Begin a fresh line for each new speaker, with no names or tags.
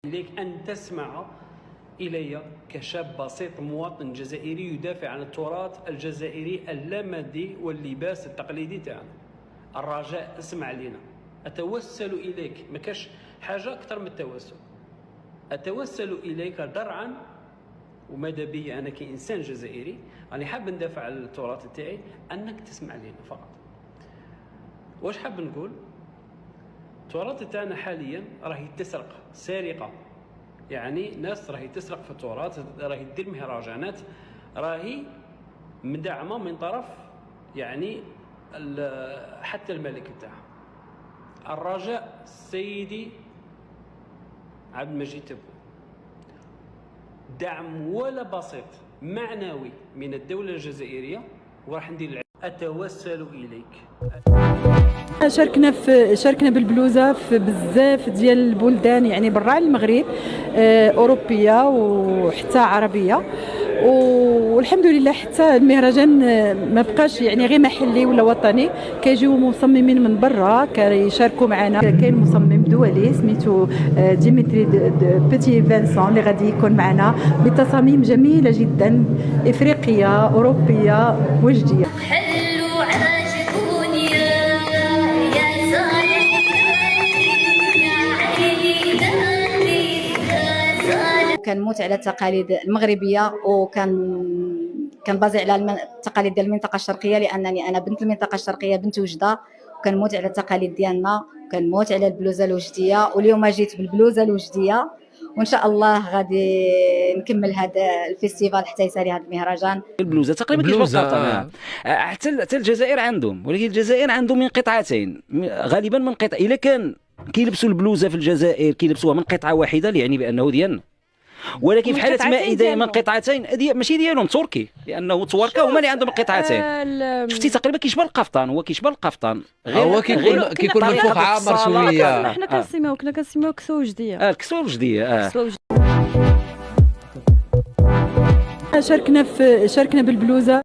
إليك أن تسمع إلي كشاب بسيط مواطن جزائري يدافع عن التراث الجزائري اللامادي واللباس التقليدي تاعنا. الرجاء اسمع لنا، أتوسل إليك، ما كاش حاجة أكثر من التوسل. أتوسل إليك درعا وماذا بي أنا كإنسان جزائري راني حاب ندافع على التراث تاعي، أنك تسمع لنا فقط. واش حاب نقول؟ التراث تاعنا حاليا راهي تسرق سرقة، يعني ناس راهي تسرق في التراث، راهي دير مهرجانات، راهي مدعمة من طرف يعني حتى الملك تاعها. الرجاء سيدي عبد المجيد تبون، دعم ولا بسيط معنوي من الدولة الجزائرية وراح ندير أتوسل إليك.
شاركنا بالبلوزه في بزاف ديال البلدان، يعني برا المغرب، اوروبيه وحتى عربيه، والحمد لله حتى المهرجان ما بقاش يعني غير محلي ولا وطني، كيجيو مصممين من برا كيشاركوا معنا. كاين مصمم دولي سميتو ديمتري بيتي فانسون اللي غادي يكون معنا بتصاميم جميله جدا افريقيه اوروبيه وجديه.
كان موت على التقاليد المغربيه، كان بازي على التقاليد ديال المنطقه الشرقيه، لانني انا بنت المنطقه الشرقيه، بنت وجده، وكنموت على التقاليد ديالنا، وكنموت على البلوزه الوجديه، واليوم جيت بالبلوزه الوجديه، وان شاء الله غادي نكمل هذا الفيستيفال حتى يسالي هذا المهرجان.
البلوزه تقريبا كيف القطن، حتى الجزائر عندهم، ولكن الجزائر عندهم من قطعتين غالبا، من قطع الا كان كيلبسوا البلوزه في الجزائر كيلبسوها من قطعه واحده اللي يعني بانه ديالنا، ولكن في حاله ما اذا من قطعتين ماشي ديالهم تركي، لانه توركا هما اللي عندهم القطعتين. شفتي تقريبا كيشبه القفطان، هو كيشبه القفطان،
هو كيكون من فوق عامر شويه.
حنا كنسميوه كسوه وجديه.
الكسوه الوجديه.
شاركنا بالبلوزه.